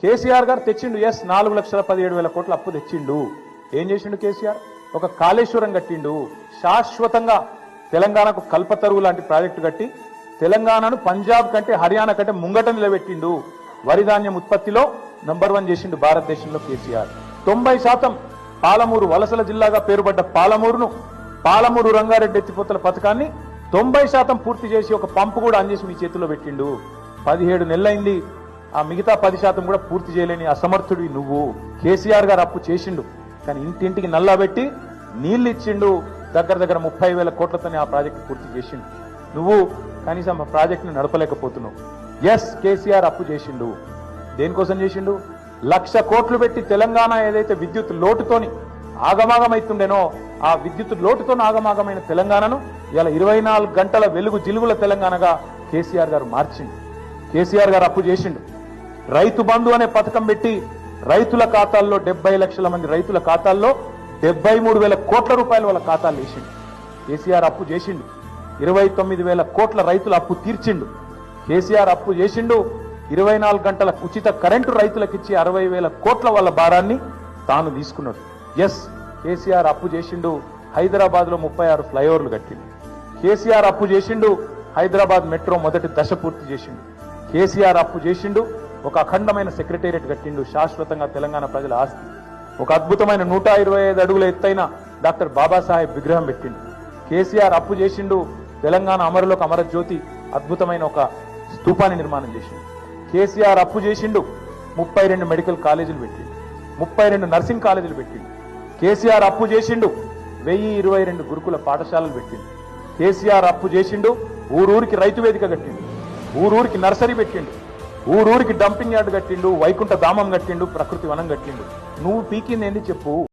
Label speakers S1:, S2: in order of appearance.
S1: కేసీఆర్ గారు తెచ్చిండు. ఎస్ 4,17,000 కోట్ల అప్పు తెచ్చిండు. ఏం చేసిండు కేసీఆర్? ఒక కాళేశ్వరం కట్టిండు. శాశ్వతంగా తెలంగాణకు కల్పతరువు లాంటి ప్రాజెక్టు కట్టి తెలంగాణను పంజాబ్ కంటే హర్యానా కంటే ముంగట నిలబెట్టిండు. వరి ధాన్యం ఉత్పత్తిలో నంబర్ 1 చేసిండు భారతదేశంలో కేసీఆర్. 90% పాలమూరు వలసల జిల్లాగా పేరుపడ్డ పాలమూరు రంగారెడ్డి ఎత్తిపోతల పథకాన్ని 90% పూర్తి చేసి ఒక పంపు కూడా ఆన్ చేసి మీ చేతిలో పెట్టిండు. 17 నెలలైంది. ఆ మిగతా 10% కూడా పూర్తి చేయలేని అసమర్థుడివి నువ్వు. కేసీఆర్ గారు అప్పు చేసిండు, కానీ ఇంటింటికి నల్లా పెట్టి నీళ్లు ఇచ్చిండు. దగ్గర 30,000 కోట్లతోనే ఆ ప్రాజెక్టు పూర్తి చేసిండు. నువ్వు కనీసం ఆ ప్రాజెక్టును నడపలేకపోతున్నావు. ఎస్ కేసీఆర్ అప్పు చేసిండు. దేనికోసం చేసిండు? 1,00,000 కోట్లు పెట్టి తెలంగాణ ఏదైతే విద్యుత్ లోటుతోని ఆగమాగమైతుండేనో ఆ విద్యుత్ లోటుతో ఆగమాగమైన తెలంగాణను ఇలా 24 గంటల వెలుగు జిలుగుల తెలంగాణగా కేసీఆర్ గారు మార్చిండు. కేసీఆర్ గారు అప్పు చేసిండు. రైతు బంధు అనే పథకం పెట్టి రైతుల ఖాతాల్లో 70 లక్షల మంది రైతుల ఖాతాల్లో 73,000 కోట్ల రూపాయలు వాళ్ళ ఖాతాలు వేసిండు. కేసీఆర్ అప్పు చేసిండు. 29,000 కోట్ల రైతుల అప్పు తీర్చిండు. కేసీఆర్ అప్పు చేసిండు. 24 గంటల ఉచిత కరెంటు రైతులకు ఇచ్చి 60,000 కోట్ల వాళ్ళ భారాన్ని తాను తీసుకున్నాడు. ఎస్ కేసీఆర్ అప్పు చేసిండు. హైదరాబాద్ లో 36 ఫ్లైఓవర్లు కట్టిండు. కేసీఆర్ అప్పు చేసిండు. హైదరాబాద్ మెట్రో మొదటి దశ పూర్తి చేసిండు. కేసీఆర్ అప్పు చేసిండు. ఒక అఖండమైన సెక్రటేరియట్ కట్టిండు. శాశ్వతంగా తెలంగాణ ప్రజల ఆస్తి. ఒక అద్భుతమైన 125 అడుగుల ఎత్తైన డాక్టర్ బాబాసాహెబ్ విగ్రహం పెట్టిండు. కేసీఆర్ అప్పు చేసిండు. తెలంగాణ అమరులకు అమరజ్యోతి అద్భుతమైన ఒక స్తూపాన్ని నిర్మాణం చేసిండు. కేసీఆర్ అప్పు చేసిండు. 32 మెడికల్ కాలేజీలు పెట్టిండు. 32 నర్సింగ్ కాలేజీలు పెట్టిండు. కేసీఆర్ అప్పు చేసిండు. 1022 గురుకుల పాఠశాలలు పెట్టిండు. కేసీఆర్ అప్పు చేసిండు. ఊరూరికి రైతు వేదిక కట్టిండు. ఊరూరికి నర్సరీ పెట్టిండు. ఊరూరికి డంపింగ్ యార్డ్ కట్టిండు. వైకుంఠ ధామం కట్టిండు. ప్రకృతి వనం కట్టిండు. నువ్వు పీకింది ఏంది చెప్పు.